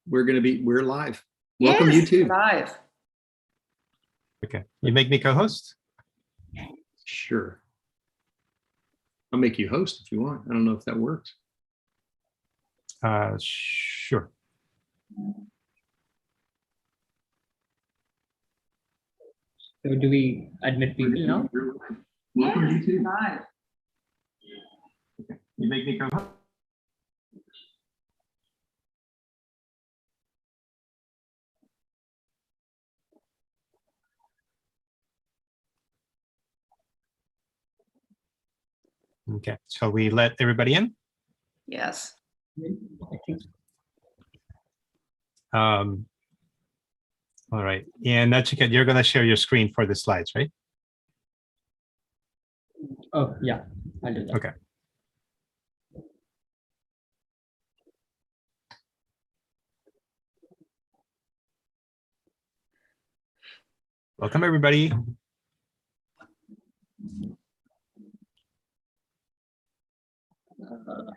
we're live. Welcome, yes, YouTube. Live. Okay, you make me co-host? Sure. I'll make you host if you want. I don't know if that works. Sure. So do we admit people now? Welcome, YouTube. Live. Okay. You make me co-host? Okay, shall we let everybody in? Yes. I think All right, and Nachiket, you're gonna share your screen for the slides, right? oh yeah, I'll do that. Okay. Welcome, everybody.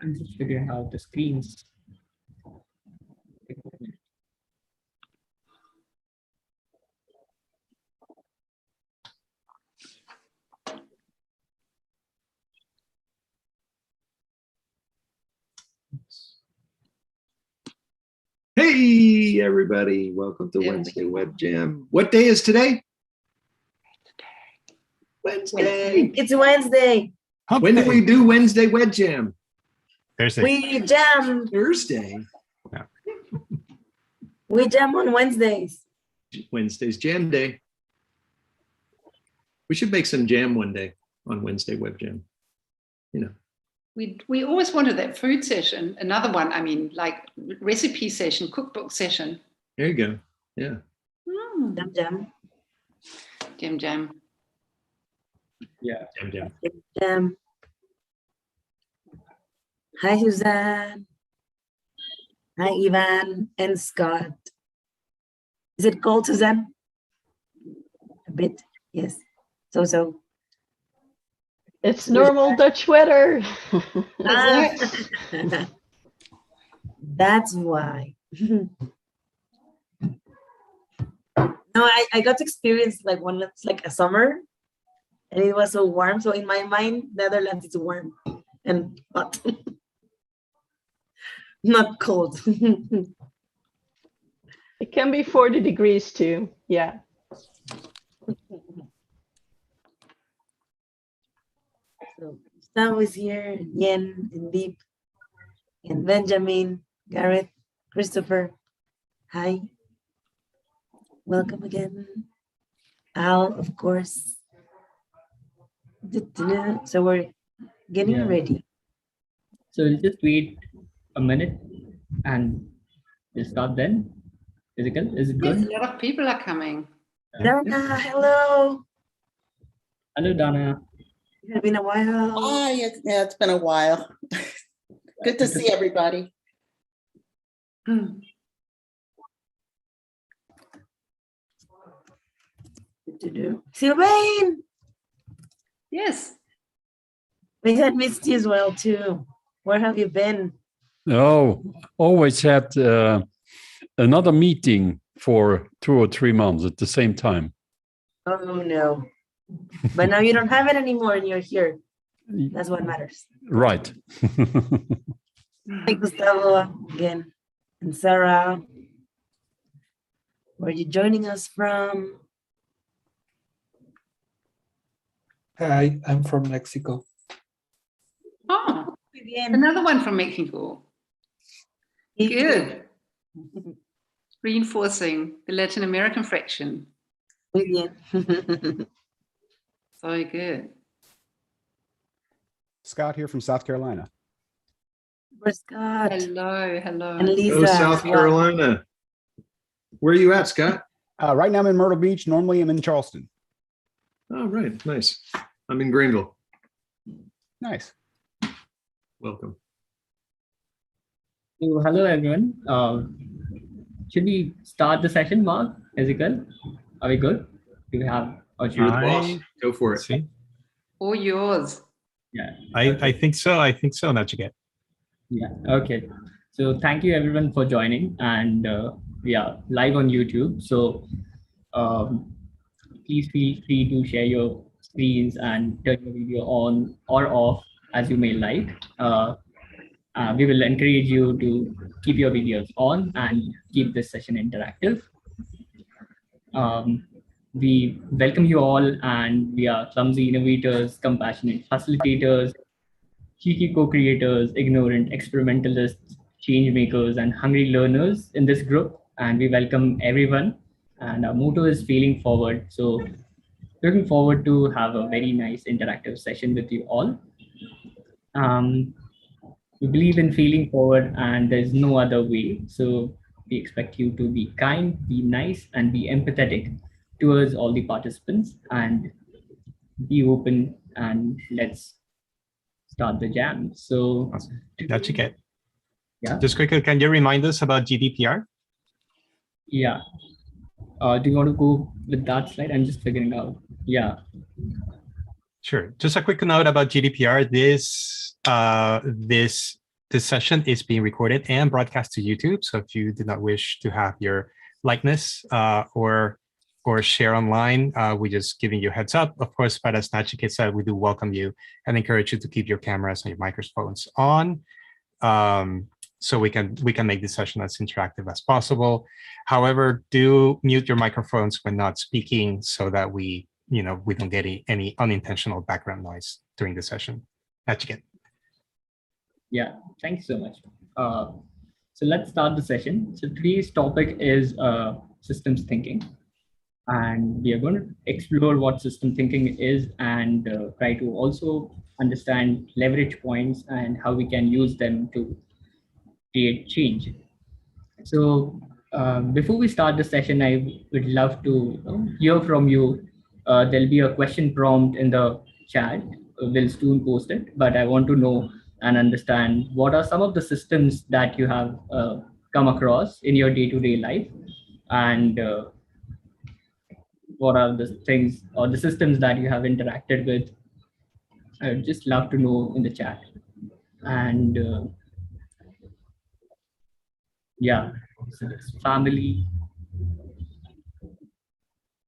I'm just figuring out the screens. Hey, everybody. Welcome to Yeah, Wednesday Web Jam. What day is today? Wednesday. It's Wednesday. Hump When do day. we do Wednesday Web Jam? Thursday. We jam. Thursday. We jam on Wednesdays. Wednesday's Jam Day. We should make some jam one day on Wednesday Web Jam. You know. We always wanted that food session. Another one, I mean, like recipe session, cookbook session. There you go. Yeah. Jam, jam, Jam, jam. Yeah. Jam jam. jam. Hi, Suzanne. Hi, Ivan and Scott. Is it cold, Suzanne? A bit, yes. So. It's normal Dutch weather. Ah, that's why. No, I got to experience like when it's like a summer and it was so warm. So in my mind, Netherlands is warm and hot. Not cold. It can be 40 degrees too. Yeah. So Gustavo is here, Yen and Deep, and Benjamin, Gareth, Christopher. Hi. Welcome again. Al, of course. So we're getting Yeah. ready. So we'll just wait a minute and we'll start then. Physical, is it Yes, good? a lot of people are coming. Dana, hello. Hello, Donna. It's been a while. Hi, it's been a while. Good to see everybody. Good to do. Sylvain, Yes. we had missed you as well too. Where have you been? Oh, always had another meeting for 2 or 3 months at the same time. Oh no. But now you don't have it anymore and you're here. That's what matters. Right. Hi, Gustavo again. And Sarah. Where are you joining us from? Hi, I'm from Mexico. Oh, Muy bien. another one from Mexico. Good. Reinforcing the Latin American fraction. Muy bien. So good. Scott here from South Carolina. Where's Scott? Hello, hello. And Lisa. Go South as well. Carolina. Where are you at, Scott? Right now I'm in Myrtle Beach. Normally I'm in Charleston. Oh, right. Nice. I'm in Greenville. Nice. Welcome. So, hello, everyone. Should we start the session, Mark? Is it good? Are we good? Do we have? Or should You're the we- boss. Go for it. See, All yours. Yeah. I think so. I think so, Nachiket. Yeah. Okay. So thank you everyone for joining, and we are live on YouTube. So um, please feel free to share your screens and turn your video on or off as you may like. We will encourage you to keep your videos on and keep this session interactive. We welcome you all, and we are clumsy innovators, compassionate facilitators, cheeky co-creators, ignorant experimentalists, change makers, and hungry learners in this group. And we welcome everyone. And our motto is failing forward. So looking forward to have a very nice interactive session with you all. We believe in failing forward, and there's no other way. So we expect you to be kind, be nice, and be empathetic towards all the participants, and be open, and let's start the jam. So Awesome. Nachiket, yeah, just quickly, can you remind us about GDPR? yeah. Do you want to go with that slide? I'm just figuring out. Yeah. Sure. Just a quick note about GDPR. This session is being recorded and broadcast to YouTube. So if you do not wish to have your likeness or share online, we're just giving you a heads up. Of course, but as Nachiket said, we do welcome you and encourage you to keep your cameras and your microphones on, so we can make this session as interactive as possible. However, do mute your microphones when not speaking, so that we don't get any unintentional background noise during the session. Nachiket. Yeah, thank you so much. So let's start the session. So today's topic is systems thinking. And we are going to explore what system thinking is, and try to also understand leverage points and how we can use them to create change. So before we start the session, I would love to hear from you. There'll be a question prompt in the chat. We'll soon post it, but I want to know and understand what are some of the systems that you have come across in your day-to-day life, and what are the things or the systems that you have interacted with. I would just love to know in the chat. And yeah, so it's family.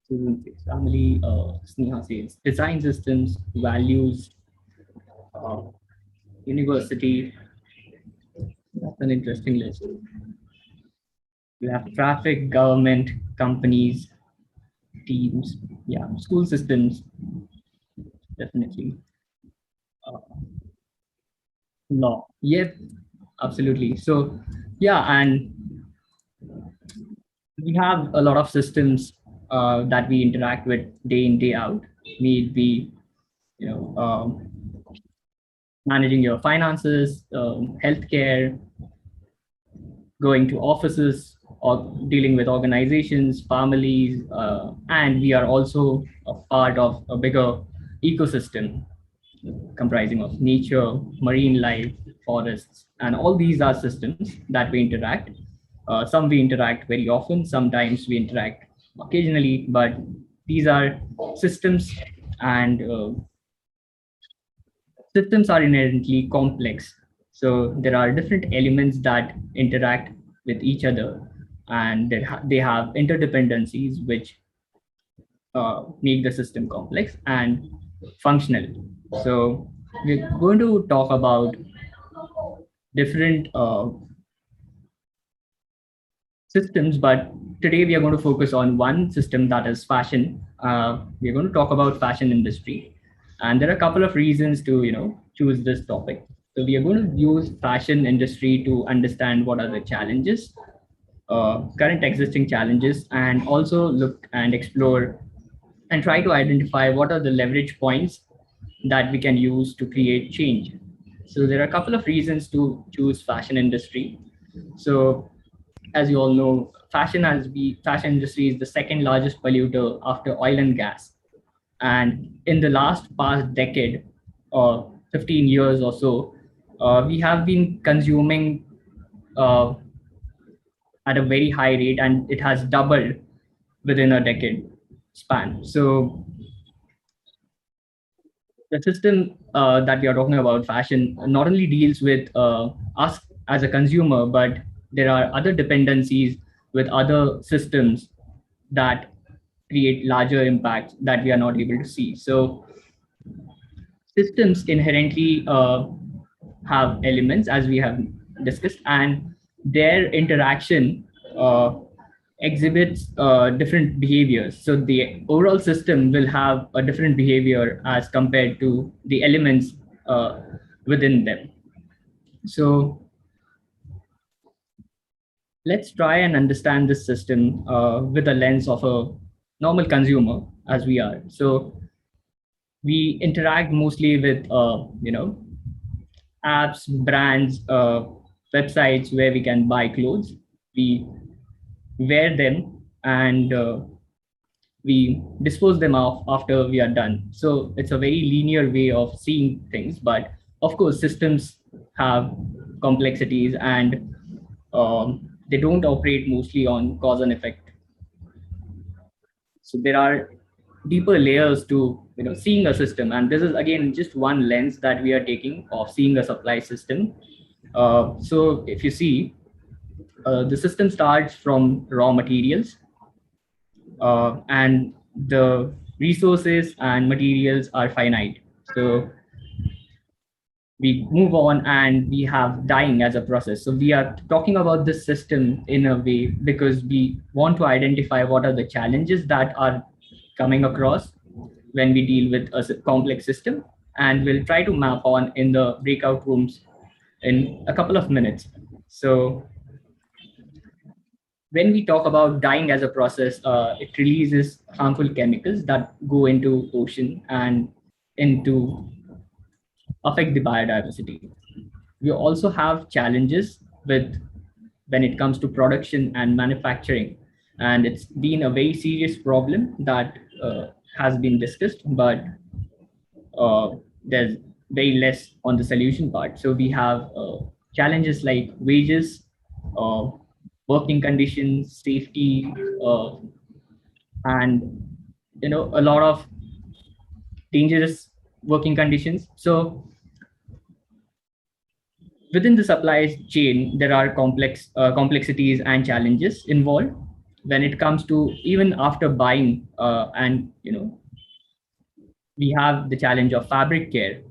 Susan says family. Sneha says design systems, values, university. That's an interesting list. We have traffic, government, companies, teams, yeah, school systems, definitely. Law, yep, absolutely. So yeah, and we have a lot of systems that we interact with day in, day out. May it be, managing your finances, healthcare, going to offices, or dealing with organizations, families, and we are also a part of a bigger ecosystem comprising of nature, marine life, forests, and all these are systems that we interact. Some we interact very often, sometimes we interact occasionally, but these are systems, and systems are inherently complex. So there are different elements that interact with each other, and they have interdependencies which make the system complex and functional. So we're going to talk about different systems, but today we are going to focus on one system, that is fashion. We're going to talk about fashion industry, and there are a couple of reasons to choose this topic. So we are going to use fashion industry to understand what are the challenges, current existing challenges, and also look and explore and try to identify what are the leverage points that we can use to create change. So there are a couple of reasons to choose fashion industry. So as you all know, fashion industry is the second largest polluter after oil and gas. And in the past decade, or 15 years or so, we have been consuming at a very high rate, and it has doubled within a decade span. So the system that we are talking about, fashion, not only deals with us as a consumer, but there are other dependencies with other systems that create larger impacts that we are not able to see. So systems inherently have elements, as we have discussed, and their interaction exhibits different behaviors. So the overall system will have a different behavior as compared to the elements within them. So let's try and understand this system with a lens of a normal consumer as we are. So we interact mostly with, apps, brands, websites where we can buy clothes. We wear them and we dispose them off after we are done. So it's a very linear way of seeing things, but of course, systems have complexities and they don't operate mostly on cause and effect. So there are deeper layers to seeing a system, and this is again just one lens that we are taking of seeing a supply system. So if you see, the system starts from raw materials, and the resources and materials are finite. So we move on and we have dying as a process. So we are talking about this system in a way because we want to identify what are the challenges that are coming across when we deal with a complex system, and we'll try to map on in the breakout rooms in a couple of minutes. So when we talk about dying as a process, it releases harmful chemicals that go into ocean and into affect the biodiversity. We also have challenges with when it comes to production and manufacturing, and it's been a very serious problem that has been discussed, but there's very less on the solution part. So we have challenges like wages, working conditions, safety, and a lot of dangerous working conditions. So within the supply chain, there are complexities and challenges involved when it comes to even after buying, and we have the challenge of fabric care.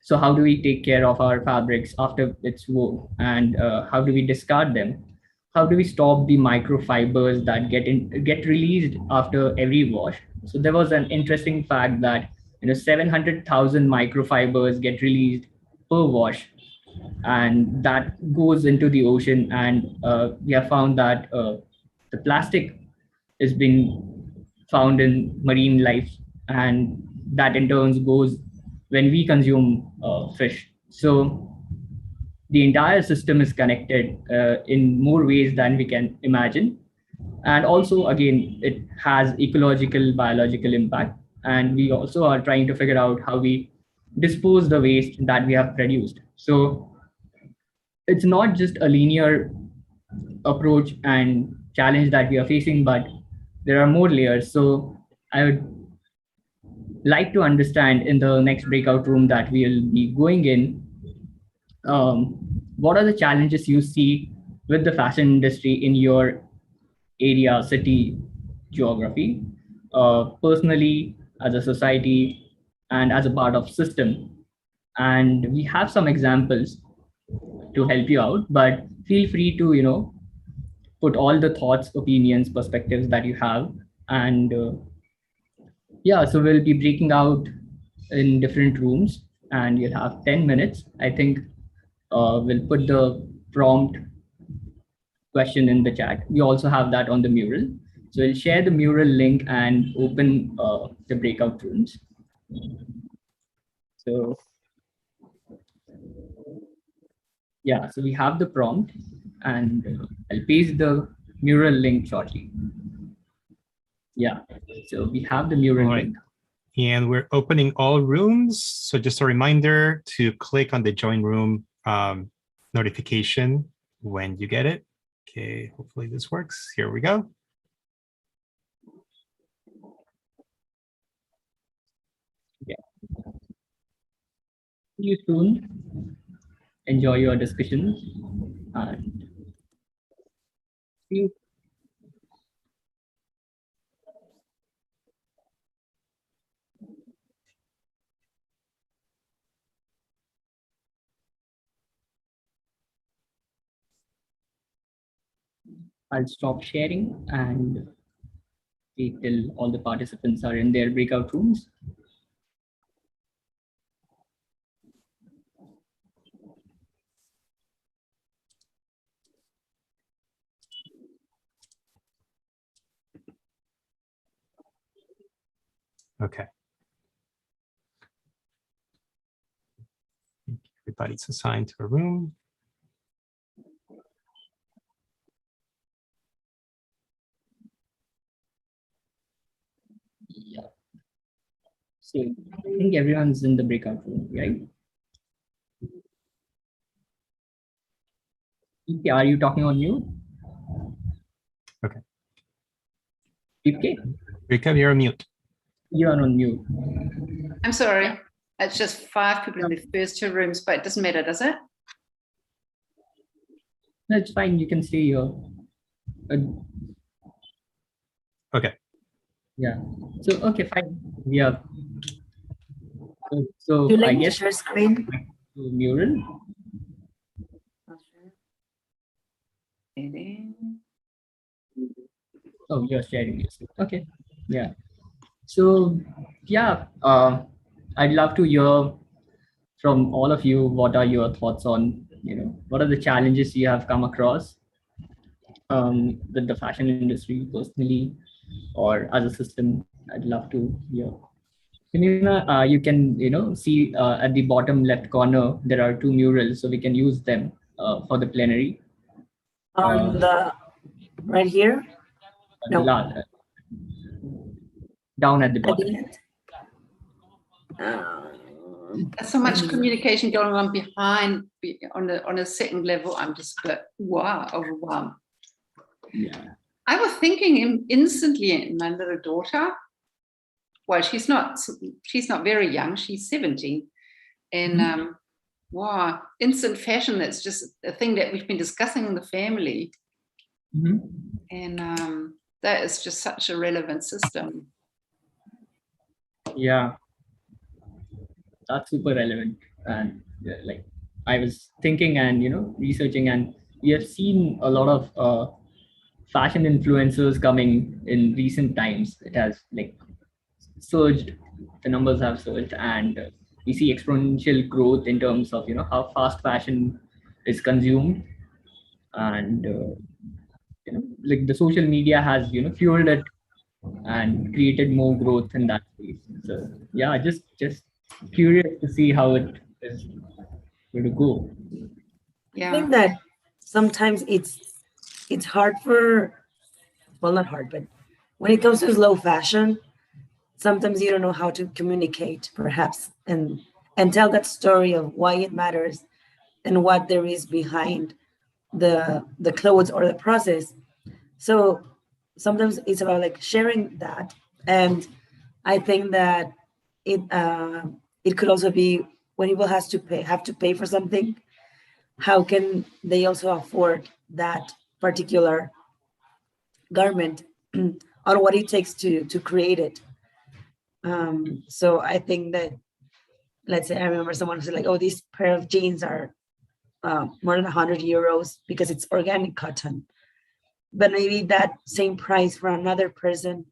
So how do we take care of our fabrics after it's worn, and how do we discard them? How do we stop the microfibers that get released after every wash? So there was an interesting fact that 700,000 microfibers get released per wash, and that goes into the ocean. And we have found that the plastic is being found in marine life, and that in turn goes when we consume fish. So the entire system is connected in more ways than we can imagine. And also, again, it has ecological, biological impact. And we also are trying to figure out how we dispose the waste that we have produced. So it's not just a linear approach and challenge that we are facing, but there are more layers. So I would like to understand in the next breakout room that we'll be going in, what are the challenges you see with the fashion industry in your area, city, geography, personally, as a society, and as a part of system. And we have some examples to help you out, but feel free to put all the thoughts, opinions, perspectives that you have. And yeah, so we'll be breaking out in different rooms, and you'll have 10 minutes. I think we'll put the prompt question in the chat. We also have that on the mural. So we'll share the mural link and open the breakout rooms. So yeah, so we have the prompt, and I'll paste the mural link shortly. Yeah, so we have the mural link. And we're opening all rooms. So just a reminder to click on the join room notification when you get it. Okay, hopefully this works. Here we go. Yeah. See you soon enjoy your discussions. And see you. I'll stop sharing and wait till all the participants are in their breakout rooms. Okay. Everybody's assigned to a room. Yeah. So I think everyone's in the breakout room, right? Okay, are you talking on mute? Okay. Okay, Rika, you're on mute. you are on mute. I'm sorry. It's just 5 people in the first 2 rooms, but it doesn't matter, does it? That's fine. You can stay here. Okay. Yeah. So okay, fine. Yeah. So Do you I like to guess share screen? mural. Oh, you're sharing this. Okay. Yeah. So yeah, I'd love to hear from all of you. What are your thoughts on, what are the challenges you have come across with the fashion industry personally or as a system? I'd love to hear. You can, see at the bottom left corner, there are 2 murals, so we can use them for the plenary. On the right here? No. Down at the At bottom. the end. There's so much communication going on behind on a second level. I'm just overwhelmed. Yeah. I was thinking instantly in my little daughter. Well, she's not very young. She's 17, and wow, instant fashion. That's just a thing that we've been discussing in the family, and that is just such a relevant system. Yeah, that's super relevant. And like I was thinking and researching, and we have seen a lot of fashion influencers coming in recent times. It has like surged. The numbers have surged, and we see exponential growth in terms of how fast fashion is consumed, and like the social media has fueled it and created more growth in that space. So yeah, just curious to see how it is going to go. I think that sometimes it's hard not hard, but when it comes to slow fashion, sometimes you don't know how to communicate, perhaps, and tell that story of why it matters and what there is behind the clothes or the process. So sometimes it's about like sharing that, and I think that it could also be when people have to pay for something. How can they also afford that particular garment on what it takes to create it? So I think that, let's say, I remember someone said like, "Oh, this pair of jeans are more than 100 euros because it's organic cotton," but maybe that same price for another person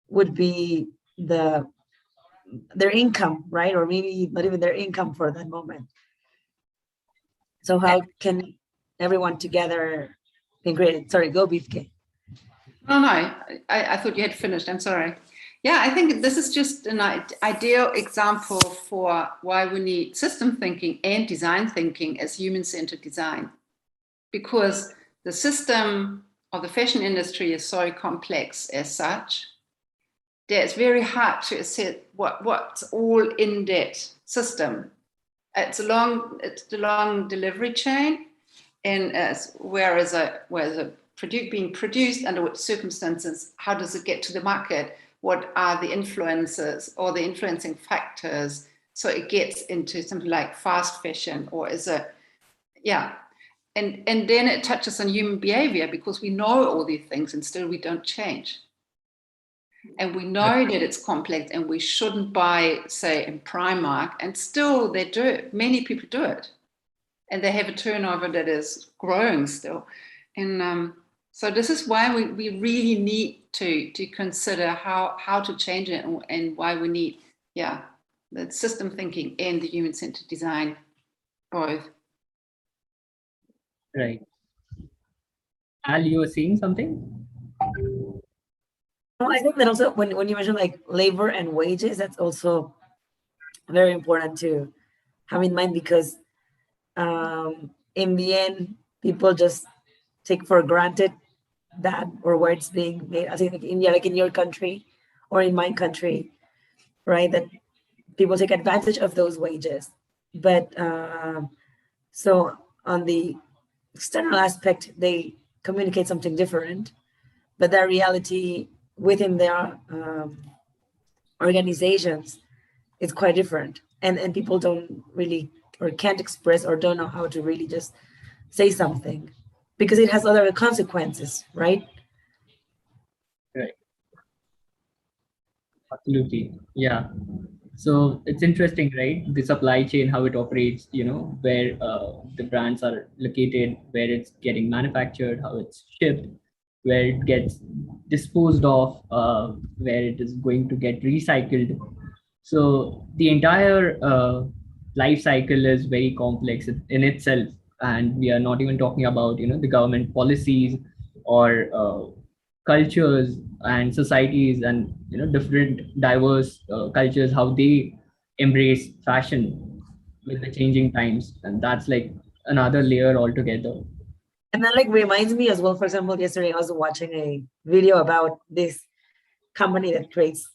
would be their income, right? Or maybe not even their income for that moment. So how can everyone together create it? Sorry, go Beefcake. No, I thought you had finished. I'm sorry. Yeah, I think this is just an ideal example for why we need system thinking and design thinking as human-centered design, because the system of the fashion industry is so complex as such that it's very hard to assess what's all in that system. It's the long delivery chain, and whereas a product being produced, under which circumstances, how does it get to the market? What are the influences or the influencing factors? So it gets into something like fast fashion, or is it yeah. And then it touches on human behavior because we know all these things and still we don't change. And we know that it's complex and we shouldn't buy, say, in Primark, and still they do it. Many people do it. And they have a turnover that is growing still. And so this is why we really need to consider how to change it and why we need, the system thinking and the human-centered design, both. Right. Al, you were saying something? I think that also when you mention like labor and wages, that's also very important to have in mind, because in the end, people just take for granted that or where it's being made. I think like in your country or in my country, right? That people take advantage of those wages. But so on the external aspect, they communicate something different, but that reality within their organizations is quite different. And people don't really or can't express or don't know how to really just say something because it has other consequences, right? Right. Absolutely. Yeah. So it's interesting, right? The supply chain, how it operates, where the brands are located, where it's getting manufactured, how it's shipped, where it gets disposed of, where it is going to get recycled. So the entire life cycle is very complex in itself. And we are not even talking about, the government policies or cultures and societies and different diverse cultures, how they embrace fashion with the changing times, and that's like another layer altogether. And that like reminds me as well, for example, yesterday I was watching a video about this company that creates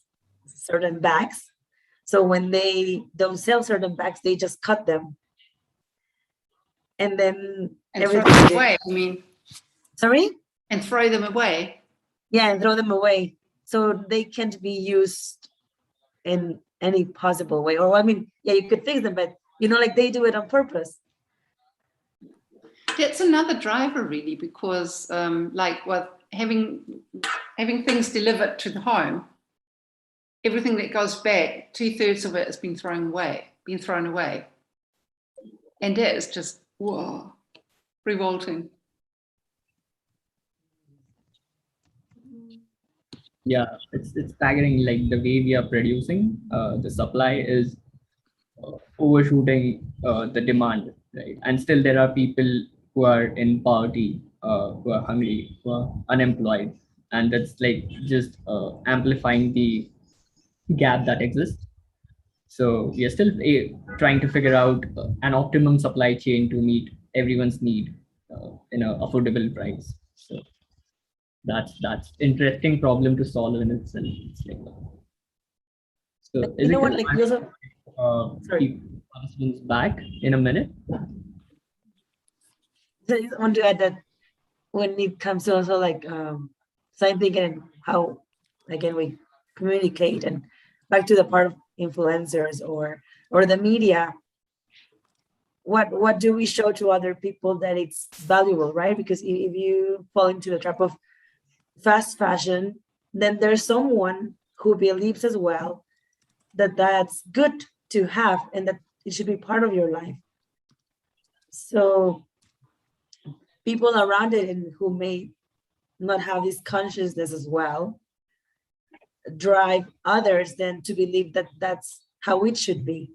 certain bags. So when they don't sell certain bags, they just cut them and then throw them away, I mean. Sorry? And throw them away. Yeah, and throw them away. So they can't be used in any possible way. Or I mean, yeah, you could fix them, but like they do it on purpose. That's another driver really, because having things delivered to the home, everything that goes back, 2/3 of it has been thrown away. And that is just, whoa, revolting. Yeah, it's staggering, like the way we are producing. The supply is overshooting the demand, right? And still there are people who are in poverty, who are hungry, who are unemployed. And that's like just amplifying the gap that exists. So we are still trying to figure out an optimum supply chain to meet everyone's need in an affordable price. So that's interesting problem to solve in itself. It's like, so is what? Like keep participants back in a minute. So I want to add that when it comes to also like science thinking and how again we communicate, and back to the part of influencers or the media, what do we show to other people that it's valuable, right? Because if you fall into the trap of fast fashion, then there's someone who believes as well that that's good to have and that it should be part of your life. So people around it and who may not have this consciousness as well drive others then to believe that that's how it should be.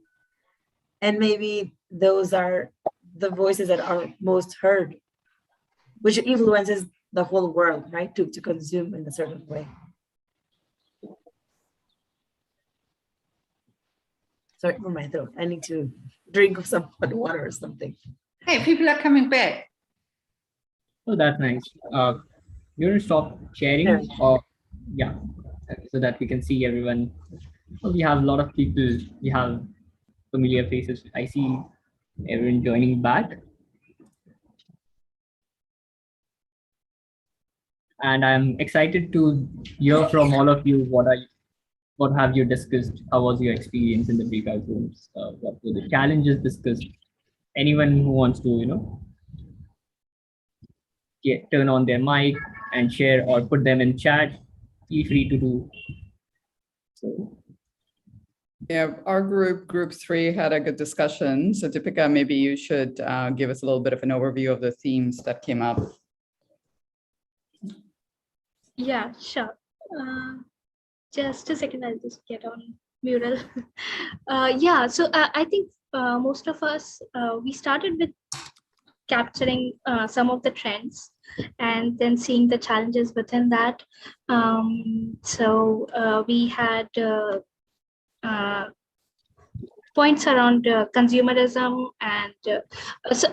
And maybe those are the voices that are most heard, which influences the whole world, right? To consume in a certain way. Sorry for my throat. I need to drink some hot water or something. Hey, people are coming back. Oh, that's nice. You're gonna stop sharing, or yeah, so that we can see everyone. We have a lot of people. We have familiar faces. I see everyone joining back. And I'm excited to hear from all of you. What have you discussed? How was your experience in the breakout rooms? What were the challenges discussed? Anyone who wants to, turn on their mic and share or put them in chat, feel free to do so. Yeah, our group 3, had a good discussion. So Deepika, maybe you should give us a little bit of an overview of the themes that came up. Yeah, sure. Just a second, I'll just get on mural. Yeah, so I think most of us, we started with capturing some of the trends and then seeing the challenges within that. So we had points around consumerism and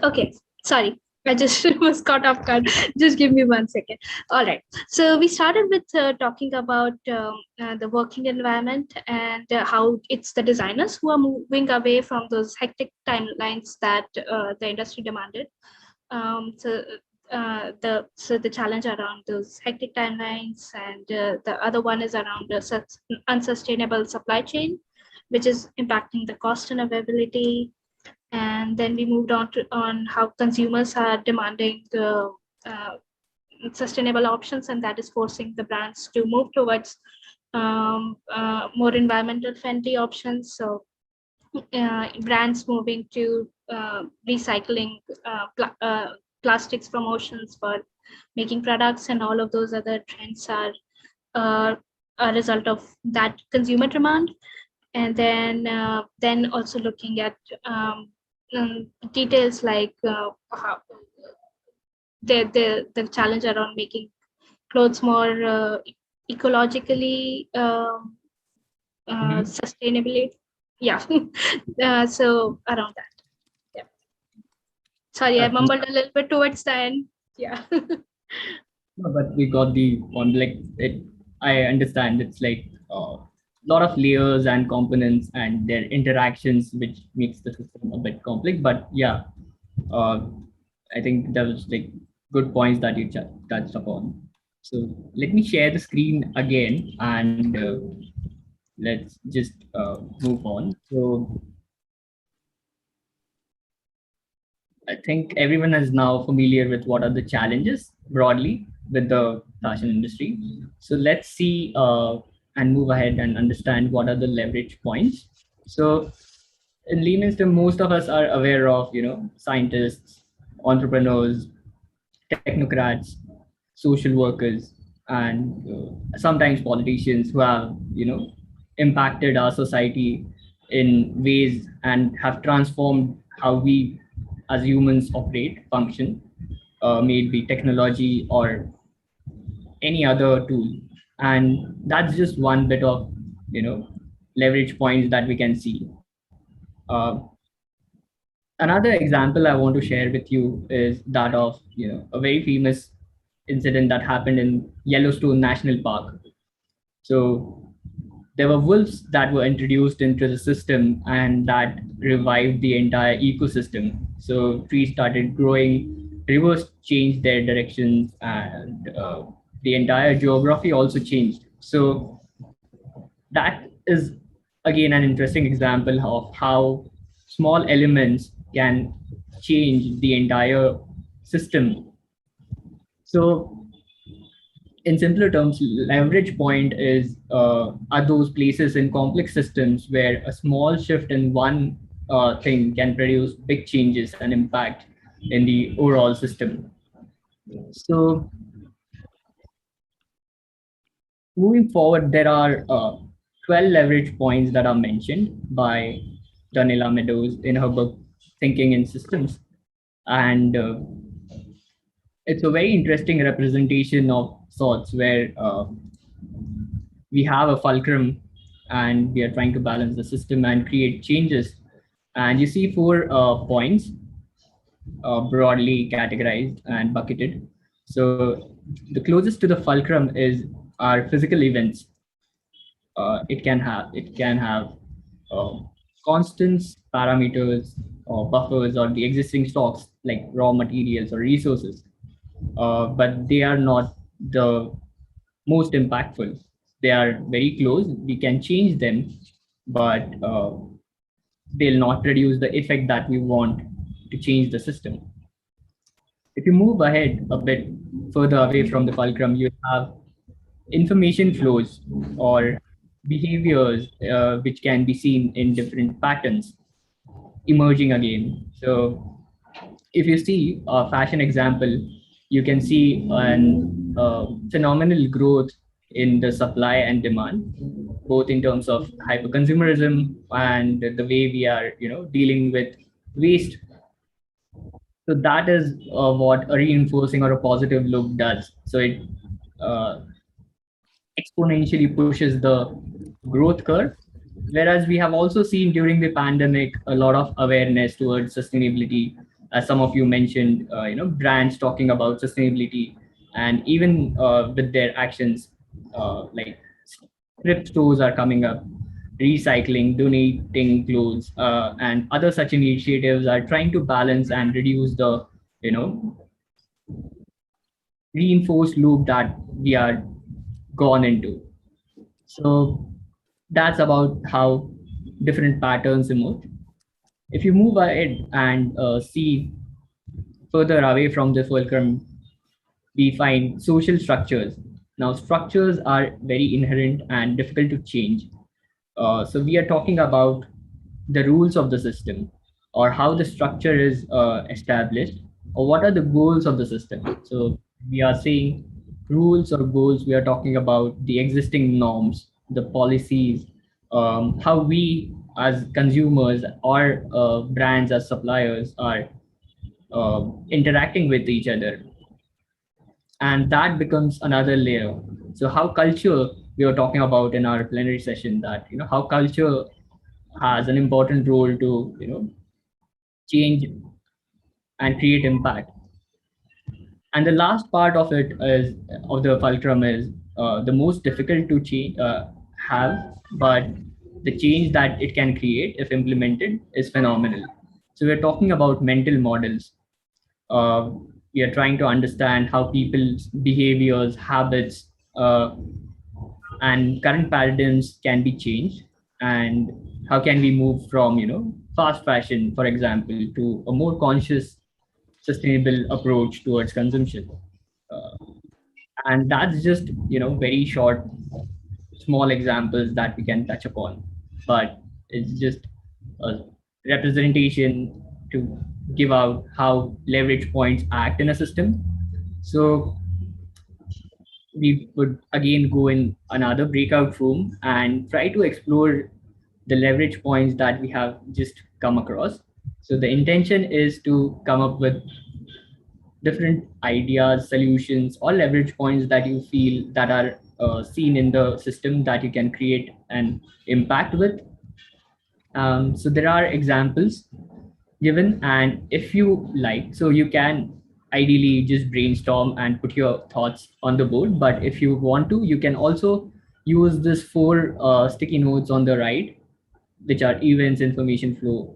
okay, sorry, I just was caught off guard. Just give me 1 second. All right. So we started with talking about the working environment and how it's the designers who are moving away from those hectic timelines that the industry demanded. So the challenge around those hectic timelines, and the other one is around the unsustainable supply chain, which is impacting the cost and availability. And then we moved on how consumers are demanding the sustainable options, and that is forcing the brands to move towards more environmental friendly options. So brands moving to recycling plastics from oceans for making products, and all of those other trends are a result of that consumer demand. And then also looking at details like how the challenge around making clothes more ecologically sustainably. Yeah. So around that. Yeah. Sorry, I mumbled a little bit towards the end. Yeah. No, but we got the one, like it. I understand it's like a lot of layers and components and their interactions, which makes the system a bit complex. But yeah, I think that was like good points that you touched upon. So let me share the screen again, and let's just move on. So I think everyone is now familiar with what are the challenges broadly with the fashion industry. So let's see and move ahead and understand what are the leverage points. So in layman's terms, most of us are aware of, scientists, entrepreneurs, technocrats, social workers, and sometimes politicians who have, impacted our society in ways and have transformed how we as humans operate, function, may it be technology or any other tool. And that's just one bit of, leverage points that we can see. Another example I want to share with you is that of, a very famous incident that happened in Yellowstone National Park. So there were wolves that were introduced into the system, and that revived the entire ecosystem. So trees started growing, rivers changed their directions, and the entire geography also changed. So that is again an interesting example of how small elements can change the entire system. So in simpler terms, leverage point are those places in complex systems where a small shift in one thing can produce big changes and impact in the overall system. So moving forward, there are 12 leverage points that are mentioned by Donella Meadows in her book, Thinking in Systems. And it's a very interesting representation of sorts where we have a fulcrum and we are trying to balance the system and create changes. And you see 4 points broadly categorized and bucketed. So the closest to the fulcrum is our physical events. It can have constants, parameters, or buffers, or the existing stocks like raw materials or resources. But they are not the most impactful. They are very close. We can change them, but they'll not produce the effect that we want to change the system. If you move ahead a bit further away from the fulcrum, you have information flows or behaviors which can be seen in different patterns emerging again. So if you see a fashion example, you can see an phenomenal growth in the supply and demand, both in terms of hyperconsumerism and the way we are, dealing with waste. So that is what a reinforcing or a positive loop does. So it uh, exponentially pushes the growth curve. Whereas we have also seen during the pandemic a lot of awareness towards sustainability, as some of you mentioned, brands talking about sustainability, and even with their actions, like thrift stores are coming up, recycling, donating clothes, and other such initiatives are trying to balance and reduce the, reinforced loop that we are gone into. So that's about how different patterns emerge. If you move ahead and see further away from the fulcrum, we find social structures. Now, structures are very inherent and difficult to change. So we are talking about the rules of the system, or how the structure is established, or what are the goals of the system. So we are saying rules or goals, we are talking about the existing norms, the policies, how we as consumers or brands as suppliers are interacting with each other. And that becomes another layer. So how culture, we were talking about in our plenary session, that how culture has an important role to change and create impact. And the last part of it is of the fulcrum is the most difficult to change, have, but the change that it can create if implemented is phenomenal. So we're talking about mental models. uh, we are trying to understand how people's behaviors, habits, and current paradigms can be changed, and how can we move from fast fashion, for example, to a more conscious, sustainable approach towards consumption. uh, and that's just very short, small examples that we can touch upon, but it's just a representation to give out how leverage points act in a system. So we would again go in another breakout room and try to explore the leverage points that we have just come across. So the intention is to come up with different ideas, solutions, or leverage points that you feel that are seen in the system that you can create an impact with. So there are examples given, and if you like, so you can ideally just brainstorm and put your thoughts on the board. But if you want to, you can also use this four sticky notes on the right, which are events, information flow,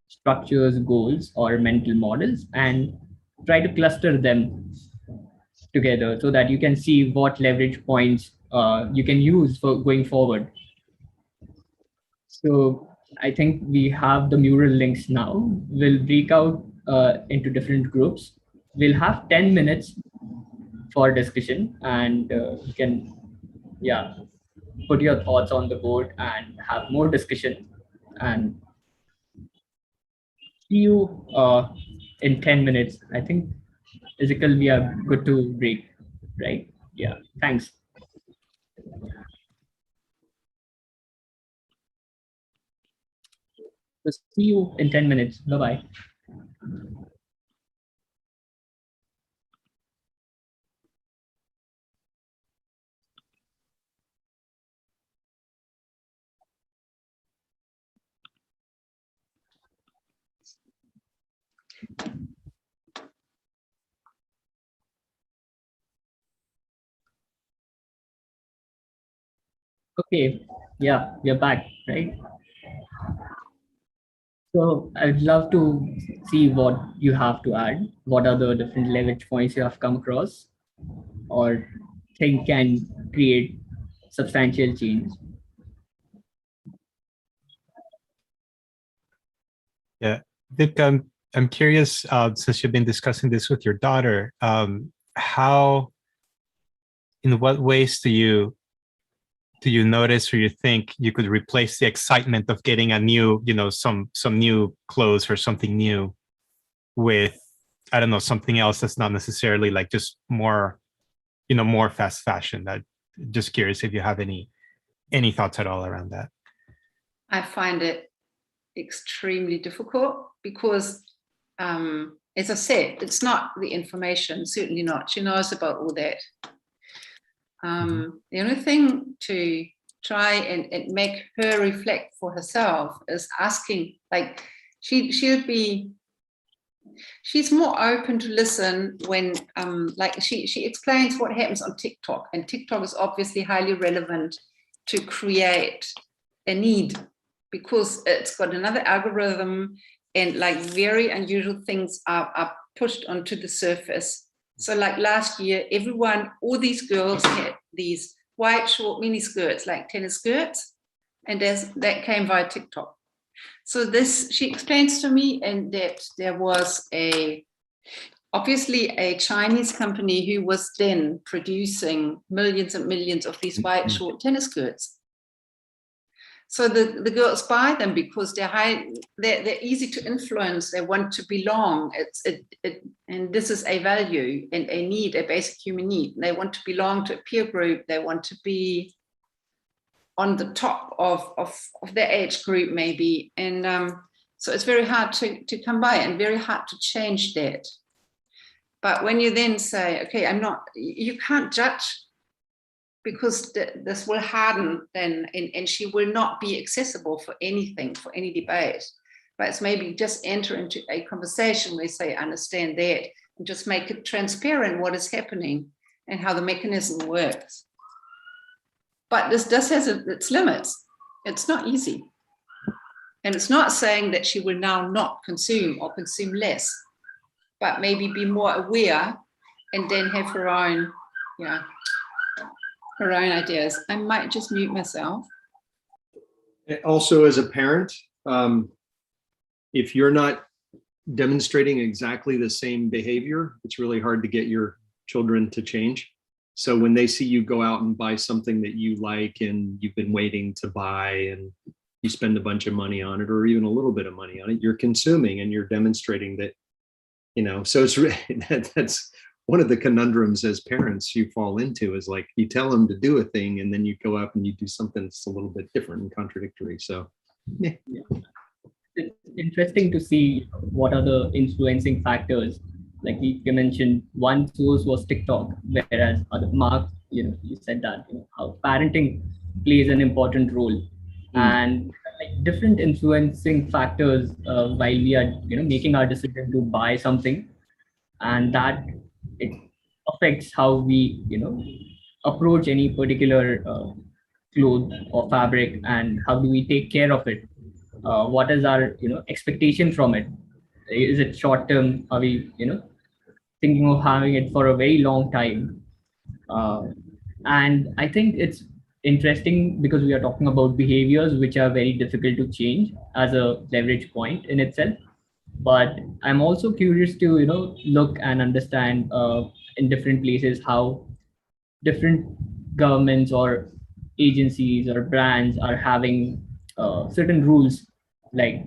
structures, goals, or mental models, and try to cluster them together so that you can see what leverage points you can use for going forward. So I think we have the mural links now. We'll break out into different groups. We'll have 10 minutes for discussion, and you can, yeah, put your thoughts on the board and have more discussion. And see you in 10 minutes. I think, Ezekiel, we are good to break, right? Yeah, thanks. So see you in 10 minutes. Bye-bye. Okay, yeah, we're back, right? So I'd love to see what you have to add. What are the different leverage points you have come across or think can create substantial change? Yeah, I think I'm curious, since you've been discussing this with your daughter, in what ways do you notice or you think you could replace the excitement of getting a new, some new clothes or something new with, I don't know, something else that's not necessarily like just more, more fast fashion? That just curious if you have any thoughts at all around that. I find it extremely difficult because, as I said, it's not the information, certainly not. She knows about all that. The only thing to try and make her reflect for herself is asking, like, she's more open to listen when, like, she explains what happens on TikTok, and TikTok is obviously highly relevant to create a need because it's got another algorithm and like very unusual things are pushed onto the surface. So like last year, all these girls had these white short mini skirts, like tennis skirts, and that came via TikTok. So she explains to me, and that there was obviously a Chinese company who was then producing millions and millions of these white short tennis skirts. So the girls buy them because they're easy to influence. They want to belong. And this is a value and a need, a basic human need. They want to belong to a peer group. They want to be on the top of their age group, maybe. And so it's very hard to come by and very hard to change that. But when you then say, okay, you can't judge, because this will harden then, and she will not be accessible for anything, for any debate. But it's maybe just enter into a conversation where you say, understand that, and just make it transparent what is happening and how the mechanism works. But this does have its limits. It's not easy. And it's not saying that she will now not consume or consume less, but maybe be more aware and then have her own ideas. I might just mute myself. Also, as a parent, if you're not demonstrating exactly the same behavior, it's really hard to get your children to change. So when they see you go out and buy something that you like and you've been waiting to buy and you spend a bunch of money on it, or even a little bit of money on it, you're consuming and you're demonstrating that, so it's really, that's one of the conundrums as parents you fall into, is like you tell them to do a thing and then you go up and you do something that's a little bit different and contradictory. So yeah. It's interesting to see what are the influencing factors. Like you mentioned, one source was TikTok, whereas Mark, you said that how parenting plays an important role, and like different influencing factors while we are making our decision to buy something, and that it affects how we approach any particular cloth or fabric, and how do we take care of it. What is our expectation from it? Is it short term? Are we thinking of having it for a very long time? And I think it's interesting because we are talking about behaviors which are very difficult to change as a leverage point in itself. But I'm also curious to look and understand in different places how different governments or agencies or brands are having certain rules. Like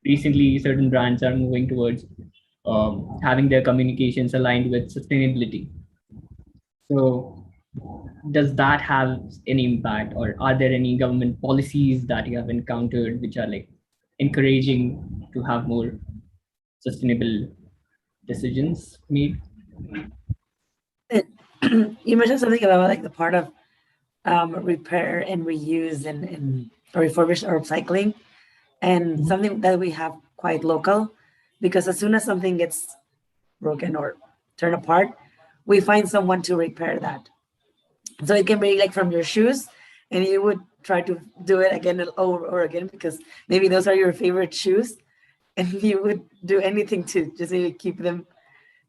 recently, certain brands are moving towards having their communications aligned with sustainability. So does that have any impact, or are there any government policies that you have encountered which are like encouraging to have more sustainable decisions made? You mentioned something about like the part of repair and reuse and refurbish or upcycling, and something that we have quite local, because as soon as something gets broken or torn apart, we find someone to repair that. So it can be like from your shoes, and you would try to do it again and over again because maybe those are your favorite shoes, and you would do anything to just maybe keep them,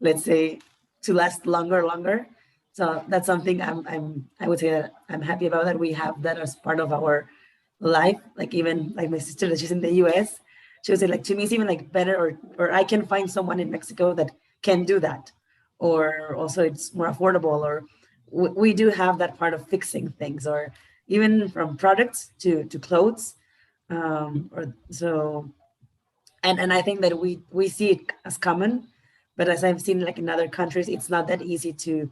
let's say, to last longer. So that's something I would say that I'm happy about, that we have that as part of our life. Like even like my sister, that she's in the US, she would say like, to me, it's even like better, or I can find someone in Mexico that can do that. Or also it's more affordable, or we do have that part of fixing things, or even from products to clothes. Or so, and I think that we see it as common, but as I've seen like in other countries, it's not that easy to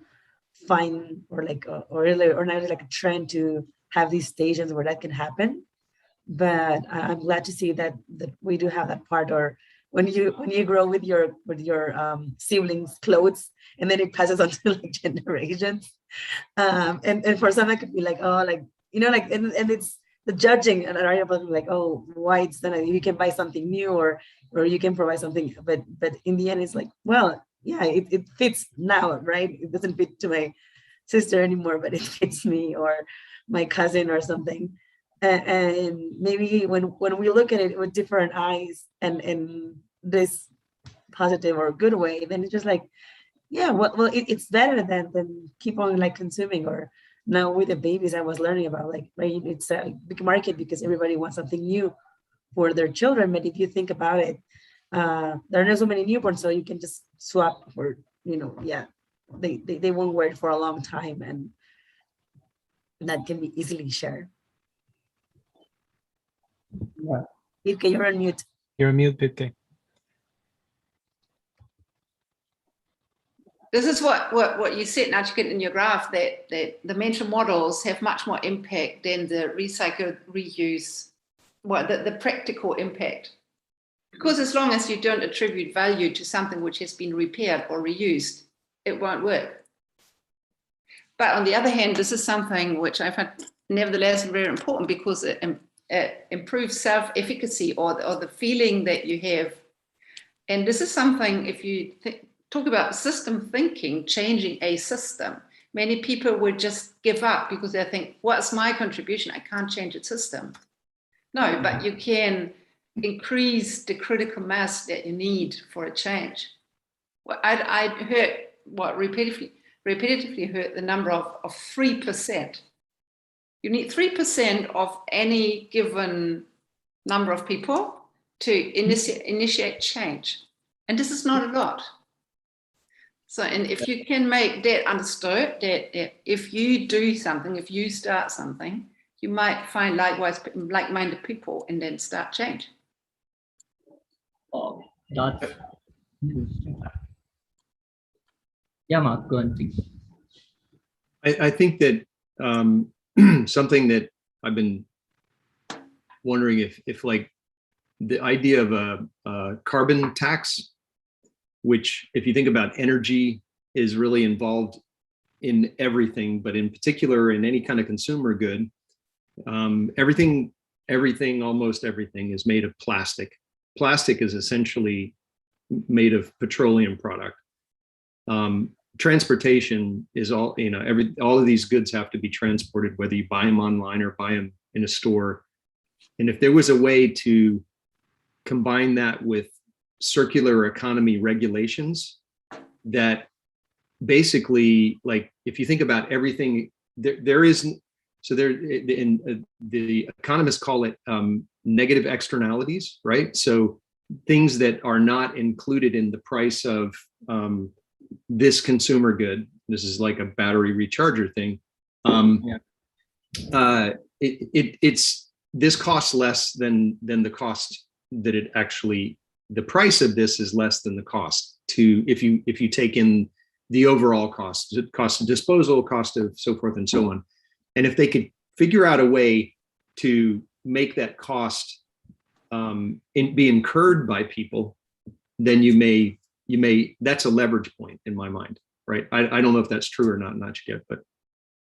find, or like or not like a trend to have these stations where that can happen. But I'm glad to see that we do have that part. Or when you grow with your siblings' clothes, and then it passes on to like generations. And for some it could be like, oh, like, you know, like, and it's the judging and right about like, oh, why it's done. You can buy something new, or you can provide something, but in the end it's like, well, yeah, it fits now, right? It doesn't fit to my sister anymore, but it fits me or my cousin or something. And maybe when we look at it with different eyes, and in this positive or good way, then it's just like, yeah, well, it's better than keep on like consuming. Or now with the babies, I was learning about like, right, it's a big market because everybody wants something new for their children. But if you think about it, there are not so many newborns, so you can just swap, or, you know, yeah, they won't wear it for a long time, and that can be easily shared. Yeah. Okay, you're on mute. You're on mute, Pitke. This is what you said, Nachiket, in your graph, that the mental models have much more impact than the recycle, reuse, the practical impact. Because as long as you don't attribute value to something which has been repaired or reused, it won't work. But on the other hand, this is something which I find nevertheless very important, because it improves self-efficacy, or the feeling that you have. And this is something, if you talk about system thinking, changing a system, many people would just give up because they think, what's my contribution? I can't change a system. No, but you can increase the critical mass that you need for a change. Well, I heard repetitively heard the number of 3%. You need 3% of any given number of people to initiate change. And this is not a lot. So, and if you can make that understood, that if you do something, if you start something, you might find like-minded people and then start change. Oh, that's interesting. Yeah, Mark, go on, please. I think that something that I've been wondering if like the idea of a carbon tax, which, if you think about energy, is really involved in everything, but in particular in any kind of consumer good, almost everything is made of plastic. Plastic is essentially made of petroleum product. Transportation is all, you know, all of these goods have to be transported, whether you buy them online or buy them in a store. And if there was a way to combine that with circular economy regulations, that basically, like, if you think about everything, there isn't, so there, the economists call it negative externalities, right? So things that are not included in the price of this consumer good. This is like a battery recharger thing. It's this costs less than the cost that it actually, the price of this is less than the cost to, if you take in the overall cost of disposal, cost of so forth and so on. And if they could figure out a way to make that cost be incurred by people, then you may, that's a leverage point in my mind, right? I don't know if that's true or not yet, but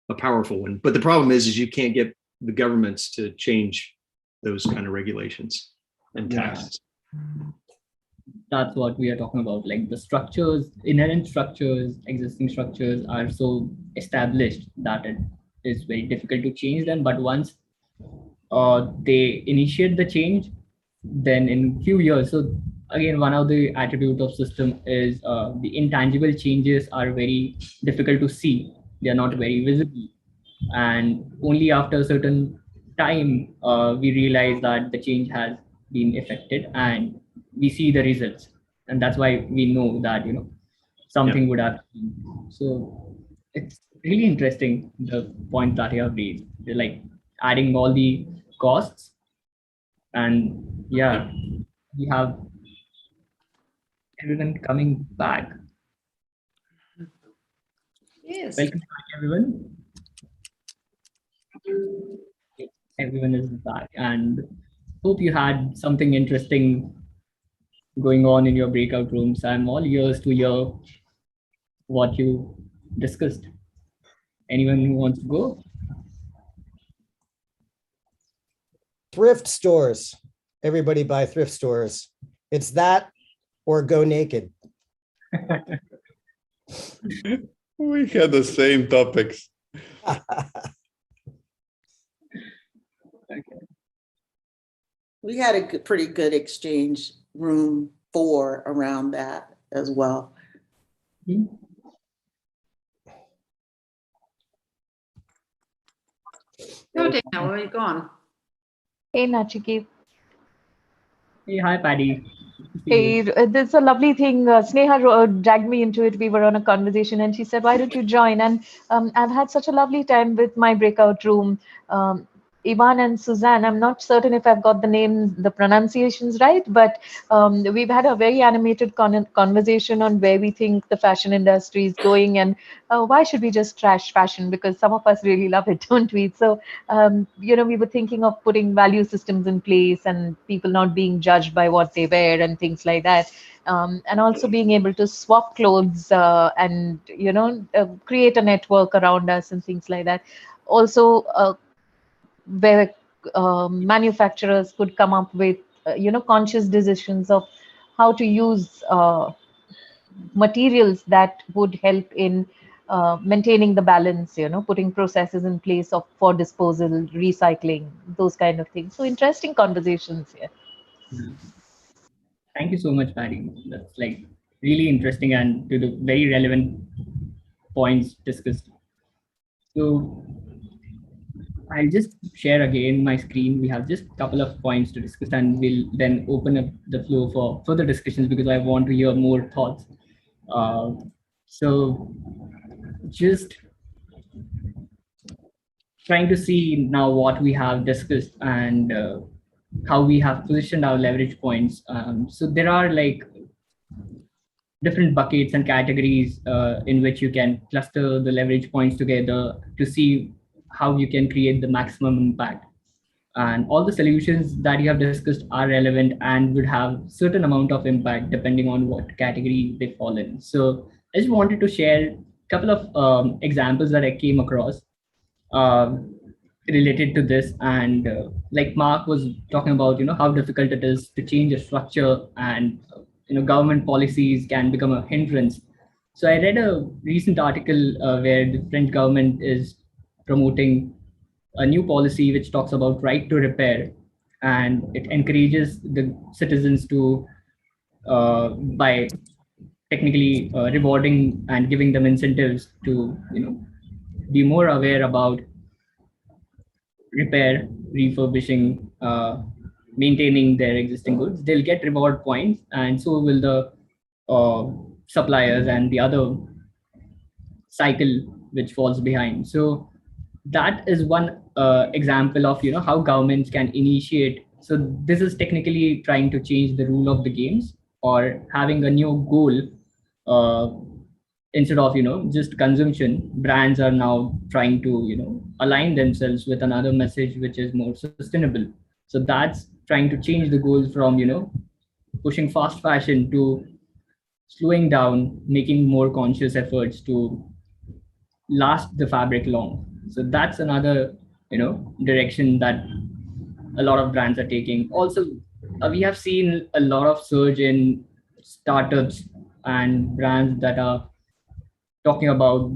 a powerful one. But the problem is you can't get the governments to change those kind of regulations and taxes. That's what we are talking about. Like the structures, inherent structures, existing structures are so established that it is very difficult to change them. But once they initiate the change, then in few years, so again, one of the attributes of system is the intangible changes are very difficult to see. They are not very visible. And only after a certain time, we realize that the change has been affected, and we see the results, and that's why we know that something would have been. So it's really interesting, the point that you have raised. They're like adding all the costs, and we have everyone coming back. Yes. Welcome back, everyone. Everyone is back, and hope you had something interesting going on in your breakout rooms. I'm all ears to hear what you discussed. Anyone who wants to go? Thrift stores. Everybody buy thrift stores. It's that or go naked. We had the same topics. We had a pretty good exchange room 4 around that as well. Oh, Dana, where are you gone? Hey, Nachiket. Hey, hi, Paddy. Hey, there's a lovely thing. Sneha dragged me into it. We were on a conversation, and she said, "Why don't you join?" And I've had such a lovely time with my breakout room. Ivan and Suzanne, I'm not certain if I've got the names, the pronunciations right, but we've had a very animated conversation on where we think the fashion industry is going, and why should we just trash fashion, because some of us really love it, don't we? So we were thinking of putting value systems in place and people not being judged by what they wear and things like that, and also being able to swap clothes and create a network around us and things like that. Also where manufacturers could come up with conscious decisions of how to use materials that would help in maintaining the balance, putting processes in place for disposal, recycling, those kind of things. So interesting conversations here. Thank you so much, Paddy. That's like really interesting and to the very relevant points discussed. So I'll just share again my screen. We have just a couple of points to discuss, and we'll then open up the floor for further discussions because I want to hear more thoughts. So just trying to see now what we have discussed and how we have positioned our leverage points. So there are like different buckets and categories in which you can cluster the leverage points together to see how you can create the maximum impact. And all the solutions that you have discussed are relevant and would have certain amount of impact depending on what category they fall in. So I just wanted to share a couple of examples that I came across related to this. And like Mark was talking about, how difficult it is to change a structure, and government policies can become a hindrance. So I read a recent article where the French government is promoting a new policy which talks about right to repair, and it encourages the citizens to by technically rewarding and giving them incentives to be more aware about repair, refurbishing, maintaining their existing goods. They'll get reward points, and so will the suppliers and the other cycle which falls behind. So that is one example of how governments can initiate. So this is technically trying to change the rule of the games or having a new goal. Instead of just consumption, brands are now trying to align themselves with another message which is more sustainable. So that's trying to change the goals from pushing fast fashion to slowing down, making more conscious efforts to last the fabric long. So that's another direction that a lot of brands are taking. Also, we have seen a lot of surge in startups and brands that are talking about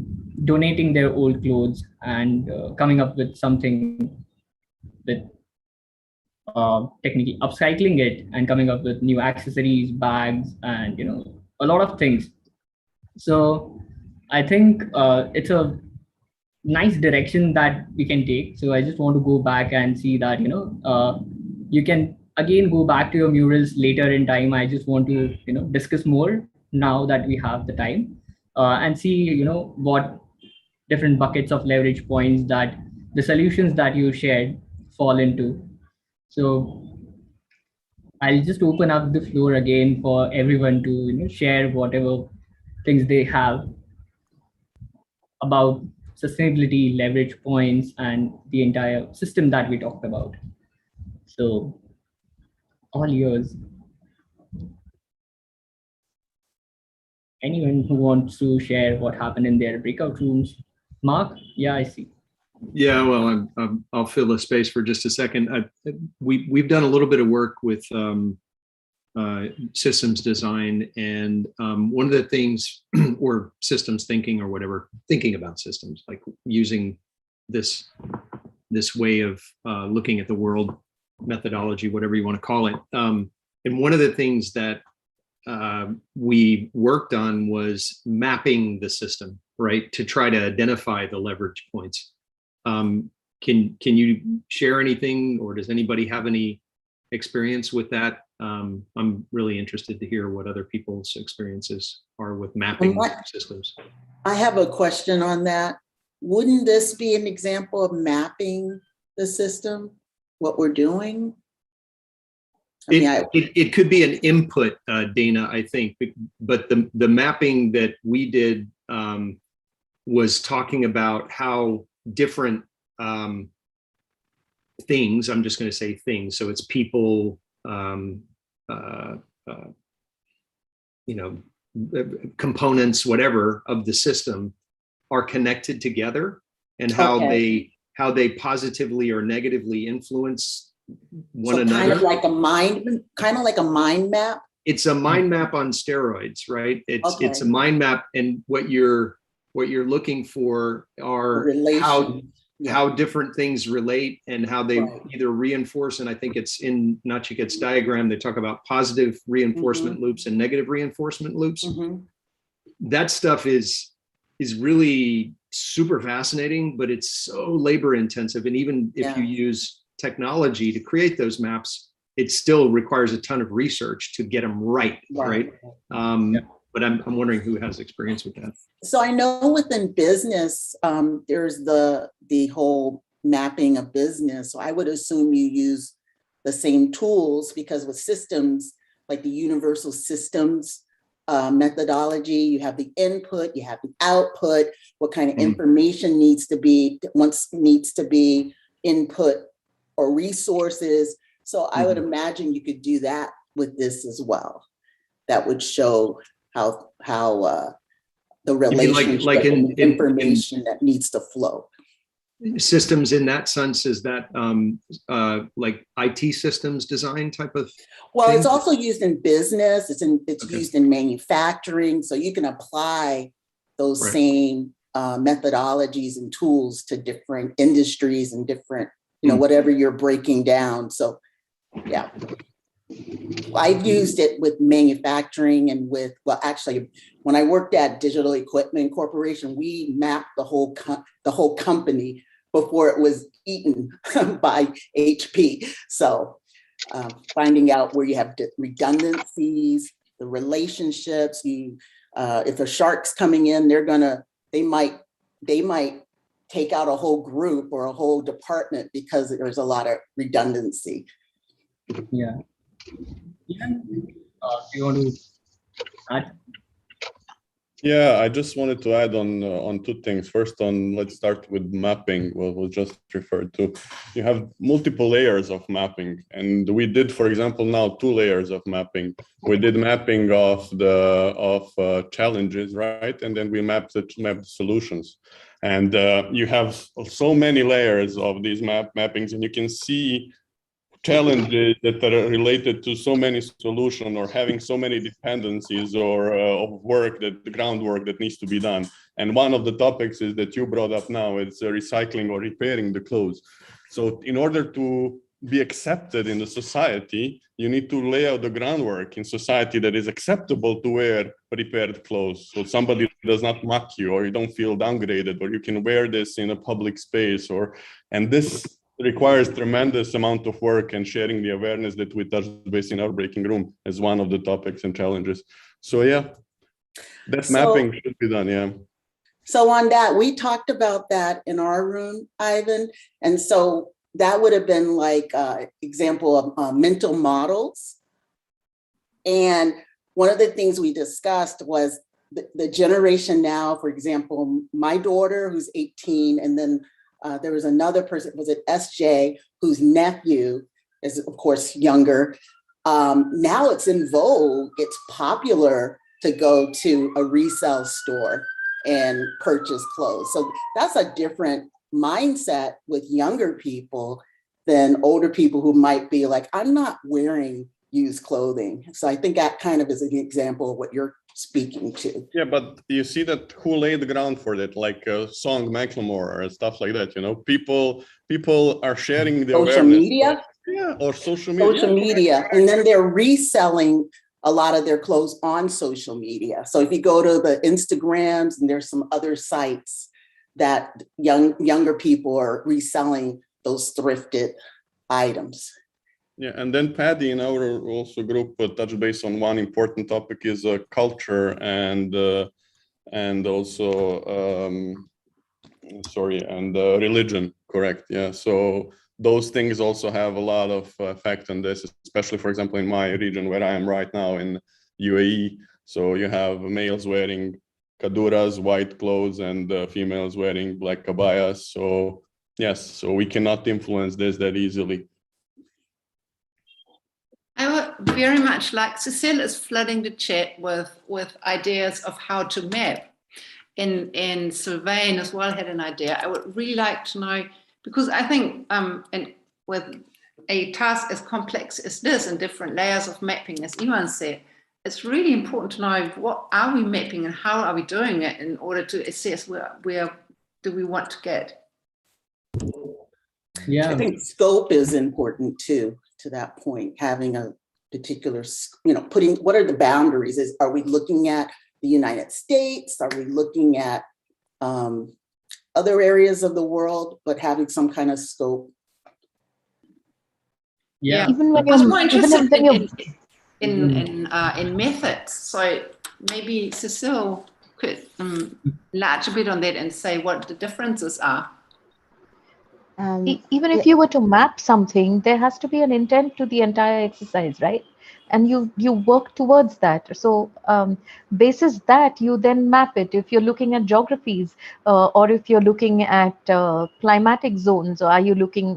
donating their old clothes and coming up with something with technically upcycling it and coming up with new accessories, bags, and a lot of things. So I think it's a nice direction that we can take. So I just want to go back and see that you can again go back to your murals later in time. I just want to discuss more now that we have the time, and see what different buckets of leverage points that the solutions that you shared fall into. So I'll just open up the floor again for everyone to share whatever things they have about sustainability, leverage points, and the entire system that we talked about. So all yours. Anyone who wants to share what happened in their breakout rooms? Mark? Yeah, I see. Yeah, well, I'll fill the space for just a second. We've done a little bit of work with systems design, and one of the things, or systems thinking, or whatever, thinking about systems, like using this way of looking at the world, methodology, whatever you want to call it. And one of the things that we worked on was mapping the system, right, to try to identify the leverage points. Can you share anything, or does anybody have any experience with that? I'm really interested to hear what other people's experiences are with mapping systems. I have a question on that. Wouldn't this be an example of mapping the system, what we're doing? It could be an input, Dana, I think, but the mapping that we did was talking about how different things, I'm just going to say things, so it's people, components, whatever, of the system are connected together, and how they positively or negatively influence one another. Kind of like a mind map. It's a mind map on steroids, right? It's a mind map, and what you're looking for are how different things relate, and how they either reinforce. And I think it's in Nachiket's diagram, they talk about positive reinforcement loops and negative reinforcement loops. That stuff is really super fascinating, but it's so labor intensive. And even if you use technology to create those maps, it still requires a ton of research to get them right. But I'm wondering who has experience with that. So I know within business, there's the whole mapping of business. So I would assume you use the same tools, because with systems, like the universal systems methodology, you have the input, you have the output, what kind of information needs to be input or resources. So I would imagine you could do that with this as well. That would show how the relationship, like information that needs to flow. Systems in that sense, is that like IT systems design type of Well, thing? it's also used in business. It's used in manufacturing. So you can apply those same methodologies and tools to different industries and different, whatever you're breaking down. So yeah. I've used it with manufacturing and with, well, actually, when I worked at Digital Equipment Corporation, we mapped the whole company before it was eaten by HP. So finding out where you have redundancies, the relationships, if a shark's coming in, they might take out a whole group or a whole department because there's a lot of redundancy. Yeah. Do you want to add? Yeah, I just wanted to add on two things. First, let's start with mapping, what was just referred to. You have multiple layers of mapping, and we did, for example, now 2 layers of mapping. We did mapping of challenges, right, and then we mapped the solutions. And you have so many layers of these mappings, and you can see challenges that are related to so many solutions, or having so many dependencies, or of work, that the groundwork that needs to be done. And one of the topics is that you brought up now, it's recycling or repairing the clothes. So in order to be accepted in the society, you need to lay out the groundwork in society that is acceptable to wear repaired clothes. So somebody does not mock you, or you don't feel downgraded, or you can wear this in a public space, and this requires tremendous amount of work, and sharing the awareness that we touched base in our breaking room is one of the topics and challenges. So yeah, that mapping should be done, yeah. So on that, we talked about that in our room, Ivan. And so that would have been like example of mental models. And one of the things we discussed was the generation now, for example, my daughter who's 18, and then there was another person, was it SJ, whose nephew is of course younger. Now it's in vogue, it's popular to go to a resale store and purchase clothes. So that's a different mindset with younger people than older people who might be like, I'm not wearing used clothing. So I think that kind of is an example of what you're speaking to. Yeah, but you see that who laid the ground for that, like Song Macklemore or stuff like that, you know, people are sharing the social awareness. Media? Yeah, or social media. Social media, and then they're reselling a lot of their clothes on social media. So if you go to the Instagrams, and there's some other sites that younger people are reselling those thrifted items. Yeah, and then Paddy in our also group touched base on one important topic is culture and also religion. Correct. Yeah. So those things also have a lot of effect on this, especially, for example, in my region where I am right now in UAE. So you have males wearing kaduras, white clothes, and females wearing black kabayas. So yes, so we cannot influence this that easily. I would very much like, Cecile is flooding the chat with ideas of how to map. And Sylvain as well had an idea. I would really like to know, because I think and with a task as complex as this and different layers of mapping, as Ivan said, it's really important to know what are we mapping and how are we doing it in order to assess where do we want to get. Yeah, I think scope is important too, to that point, having a particular, putting, what are the boundaries? Are we looking at the United States? Are we looking at other areas of the world, but having some kind of scope? Yeah, even when I was you're more interested in in methods. So maybe Cecile could enlarge a bit on that and say what the differences are. Even if you were to map something, there has to be an intent to the entire exercise, right? And you work towards that. So basis that, you then map it. If you're looking at geographies, or if you're looking at climatic zones, or are you looking,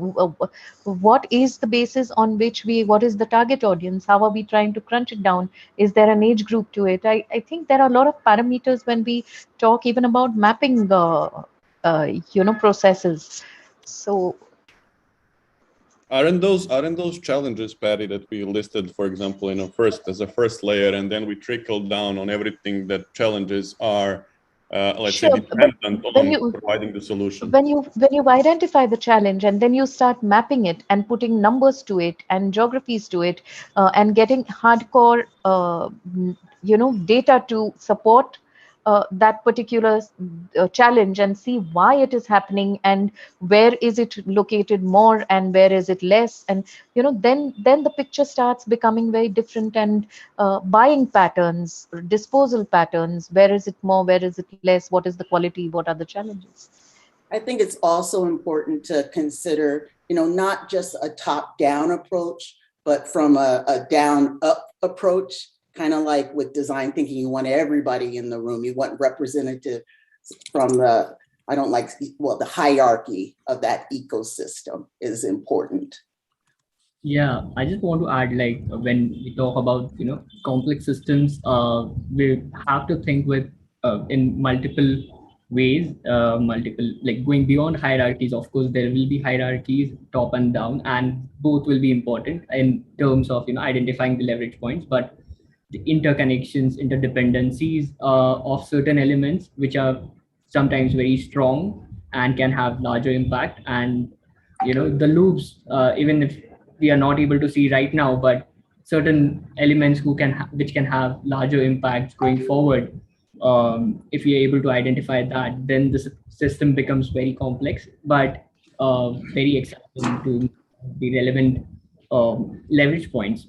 what is the basis on which what is the target audience? How are we trying to crunch it down? Is there an age group to it? I think there are a lot of parameters when we talk even about mapping processes. So aren't those challenges, Patty, that we listed, for example, as a first layer, and then we trickle down on everything that challenges are, let's say, dependent on providing the solution. When you identify the challenge and then you start mapping it and putting numbers to it and geographies to it, and getting hardcore data to support that particular challenge and see why it is happening and where is it located more and where is it less, and then the picture starts becoming very different, and buying patterns, disposal patterns, where is it more, where is it less, what is the quality, what are the challenges. I think it's also important to consider, not just a top-down approach, but from a down-up approach. Kind of like with design thinking, you want everybody in the room. You want representative from the hierarchy of that ecosystem is important. Yeah, I just want to add, like, when we talk about, complex systems, we have to think with in multiple ways, like going beyond hierarchies. Of course, there will be hierarchies top and down, and both will be important in terms of, identifying the leverage points, but the interconnections, interdependencies of certain elements, which are sometimes very strong and can have larger impact. And, the loops, even if we are not able to see right now, but certain elements which can have larger impacts going forward. If we are able to identify that, then the system becomes very complex. But very exciting to be relevant leverage points.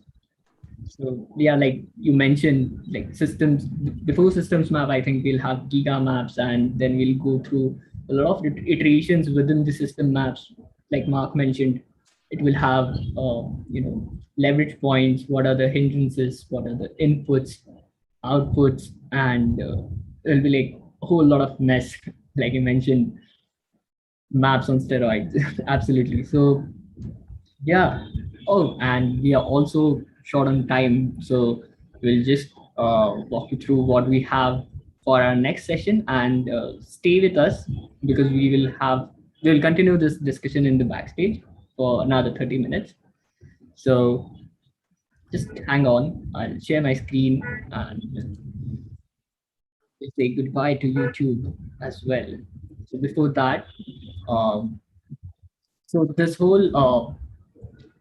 So yeah, like you mentioned, like systems, before systems map, I think we'll have giga maps, and then we'll go through a lot of iterations within the system maps. Like Mark mentioned, it will have, leverage points, what are the hindrances, what are the inputs, outputs, and it'll be like a whole lot of mess, like you mentioned, maps on steroids. Absolutely. So yeah. Oh, and we are also short on time, so we'll just walk you through what we have for our next session, and stay with us because we'll continue this discussion in the backstage for another 30 minutes. So just hang on. I'll share my screen and say goodbye to YouTube as well. So before that, so this whole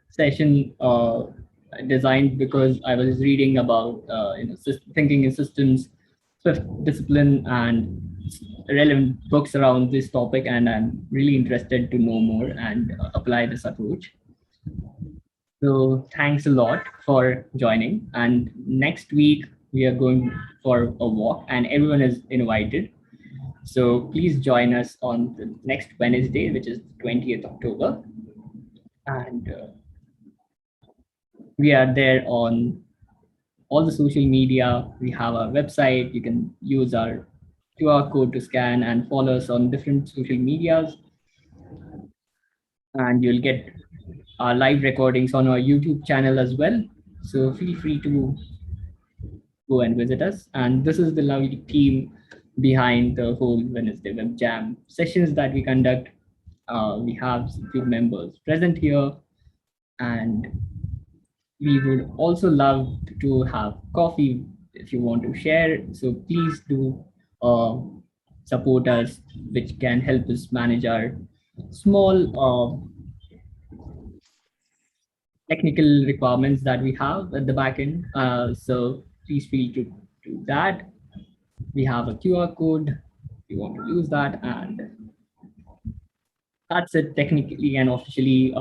session designed because I was reading about thinking in systems, fifth discipline, and relevant books around this topic, and I'm really interested to know more and apply this approach. So thanks a lot for joining. And next week we are going for a walk, and everyone is invited. So please join us on the next Wednesday, which is 20th October. And we are there on all the social media. We have our website. You can use our QR code to scan and follow us on different social medias. And you'll get our live recordings on our YouTube channel as well. So feel free to go and visit us. And this is the lovely team behind the whole Wednesday Web Jam sessions that we conduct. We have a few members present here, and we would also love to have coffee if you want to share. So please do support us, which can help us manage our small technical requirements that we have at the back end. So please feel to do that. We have a QR code if you want to use that, and that's it technically and officially